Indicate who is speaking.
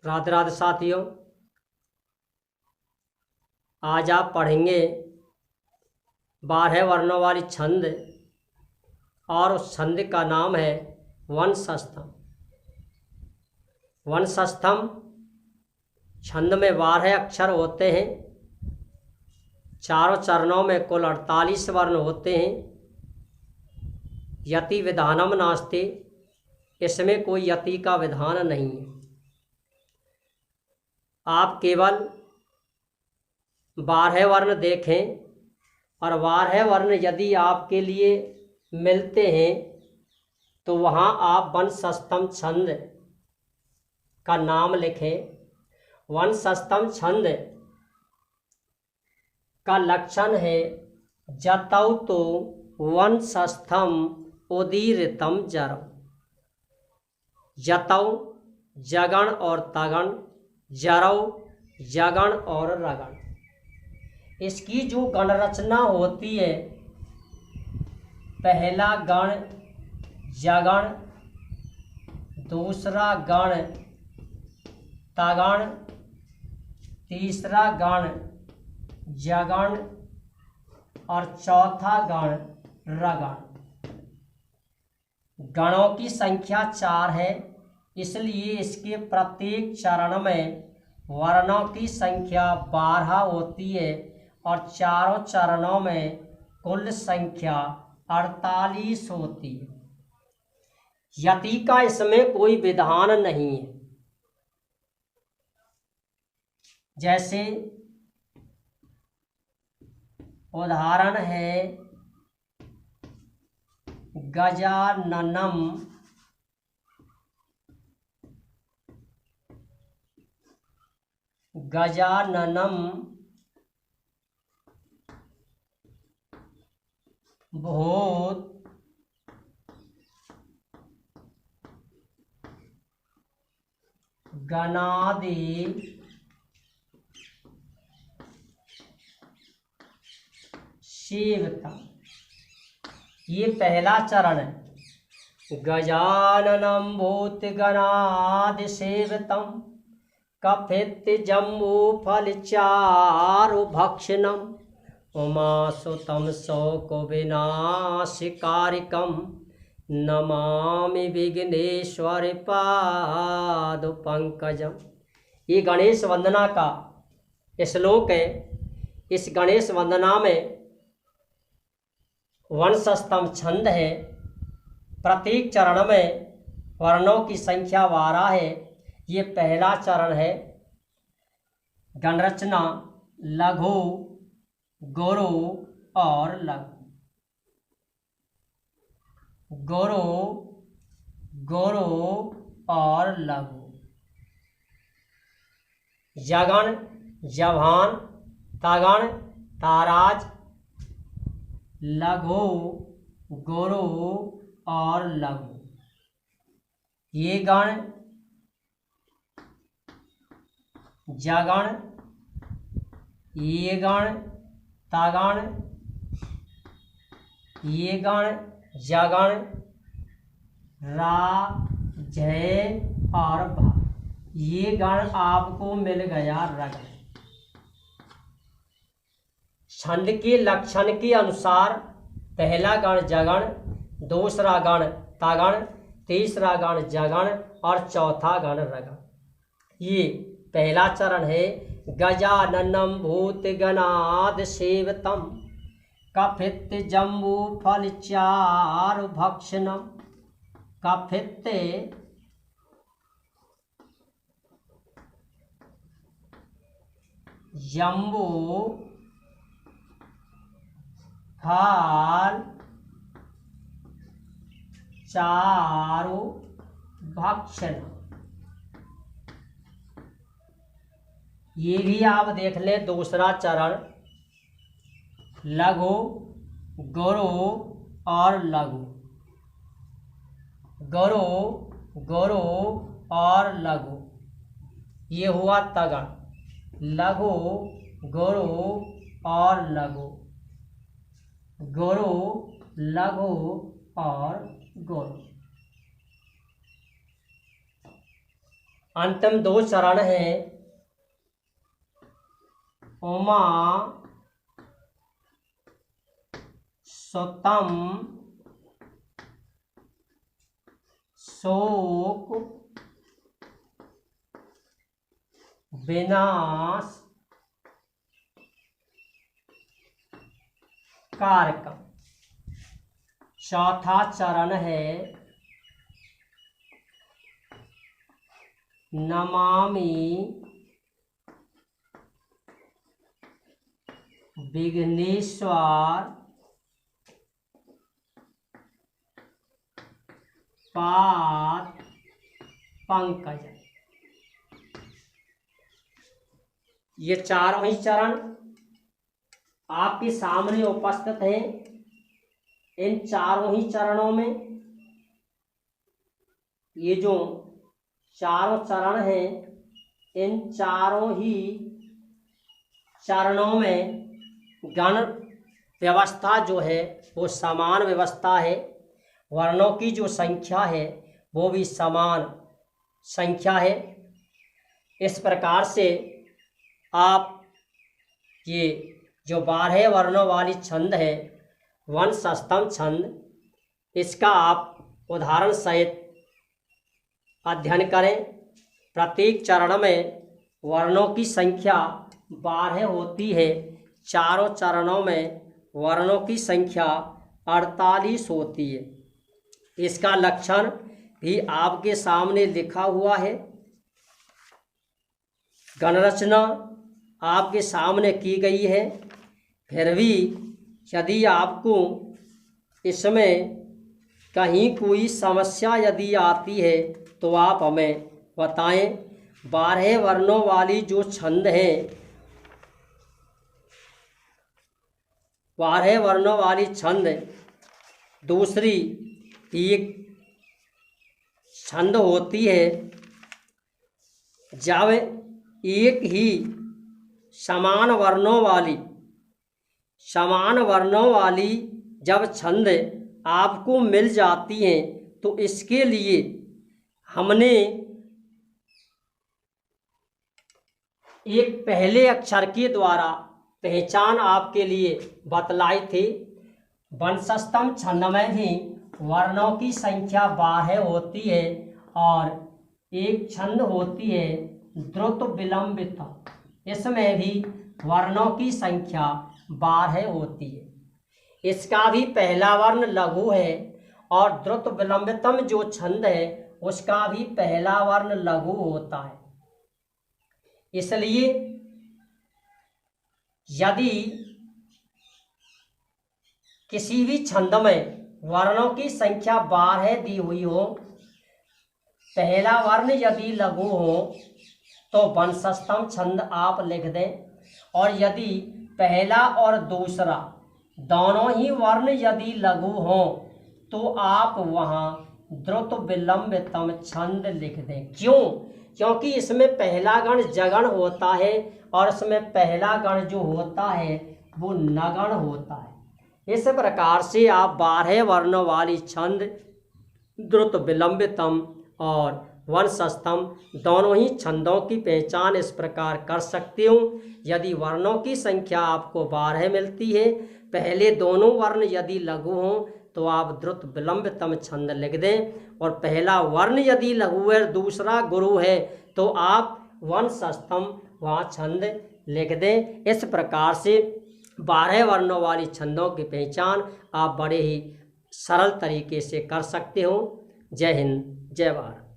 Speaker 1: राधे राधे साथियों, आज आप पढ़ेंगे 12 वर्णों वाली छंद और उस छंद का नाम है वंशस्थम। वंशस्थम छंद में 12 अक्षर होते हैं। चारों चरणों में कुल 48 वर्ण होते हैं। यति विधानम नास्ति, इसमें कोई यति का विधान नहीं है। आप केवल 12 वर्ण देखें और 12 वर्ण यदि आपके लिए मिलते हैं तो वहाँ आप वंशस्थम छंद का नाम लिखें। वंशस्थम छंद का लक्षण है जतौ तो वंशस्थम उदीरितम जरौ। जतौ जगण और तगण, जरौ जगण और रगण। इसकी जो गण रचना होती है, पहला गण जगण, दूसरा गण तगण, तीसरा गण जगण और चौथा गण रगण। गणों की संख्या 4 है, इसलिए इसके प्रत्येक चरण में वर्णों की संख्या 12 होती है और चारों चरणों में कुल संख्या 48 होती है। यति का इसमें कोई विधान नहीं है। जैसे उदाहरण है गजाननम, गजाननम भूत गणादि सेवता। ये पहला चरण है। गजाननम भूत गणादि सेवतम कफित जम्बू फल चारु भक्षणम उमासुतम शोक विनाशिकारिकम नमामि विघ्नेश्वर पाद पंकजम। ये गणेश वंदना का श्लोक है। इस गणेश वंदना में वंशस्थम छंद है। प्रत्येक चरण में वर्णों की संख्या 12 है। ये पहला चरण है। गणरचना लघु, गुरु और लघु। गुरु, गुरु और लघु। जगण, जभान, तगण, ताराज, लघु, गुरु और लघु। ये गण जगण, ये गण तगण, ये गण जगण, रा, जय और भा। ये गण आपको मिल गया रगण। छंद के लक्षण के अनुसार पहला गण जगण, दूसरा गण तगण, तीसरा गण जगण और चौथा गण रगण। ये पहला चरण है। गजाननम भूत गणादि सेवतम कफित जम्बू फल चारु भक्षणम। कफित जम्बू फल चारु भक्षण। ये भी आप देख लें। दूसरा चरण लघु, गुरु और लघु। गुरु, गुरु और लघु। ये हुआ तगण। लघु, गुरु और लघु। गुरु, लघु और गुरु। अंतिम 2 चरण हैं उमा सुतम शोक विनाश कारकम। चौथा चरण है नमामि विघ्नेश्वर पाद पंकज। ये चारों ही चरण आपके सामने उपस्थित हैं। इन चारों ही चरणों में ये जो चारों चरण हैं, इन चारों ही चरणों में गण व्यवस्था जो है वो समान व्यवस्था है। वर्णों की जो संख्या है वो भी समान संख्या है। इस प्रकार से आप ये जो 12 वर्णों वाली छंद है वंशस्थम छंद, इसका आप उदाहरण सहित अध्ययन करें। प्रत्येक चरण में वर्णों की संख्या 12 होती है। चारों चरणों में वर्णों की संख्या 48 होती है। इसका लक्षण भी आपके सामने लिखा हुआ है। गणरचना आपके सामने की गई है। फिर भी यदि आपको इसमें कहीं कोई समस्या यदि आती है तो आप हमें बताएं। 12 वर्णों वाली जो छंद हैं, 12 वर्णों वाली छंद दूसरी एक छंद होती है जब एक ही समान वर्णों वाली जब छंद आपको मिल जाती हैं तो इसके लिए हमने एक पहले अक्षर के द्वारा पहचान आपके लिए बतलाई थी। वंशस्थम छंद में भी वर्णों की संख्या 12 होती है और एक छंद होती है द्रुत विलंबित, इसमें भी वर्णों की संख्या 12 होती है। इसका भी पहला वर्ण लघु है और द्रुत विलंबितम जो छंद है उसका भी पहला वर्ण लघु होता है। इसलिए यदि किसी भी छंद में वर्णों की संख्या 12 दी हुई हो, पहला वर्ण यदि लघु हो तो वंशस्थम छंद आप लिख दें, और यदि पहला और दूसरा दोनों ही वर्ण यदि लघु हो तो आप वहाँ द्रुत विलंबितम छंद लिख दें। क्यों? क्योंकि इसमें पहला गण जगण होता है और इसमें पहला गण जो होता है वो नगण होता है। इस प्रकार से आप 12 वर्णों वाली छंद द्रुत विलंबितम और वंशस्थम दोनों ही छंदों की पहचान इस प्रकार कर सकते हो। यदि वर्णों की संख्या आपको 12 मिलती है, पहले दोनों वर्ण यदि लघु हों तो आप द्रुत विलंबितम छंद लिख दें, और पहला वर्ण यदि लघु है दूसरा गुरु है तो आप वंशस्थम वहाँ छंद लिख दें। इस प्रकार से 12 वर्णों वाली छंदों की पहचान आप बड़े ही सरल तरीके से कर सकते हो। जय हिंद, जय भारत।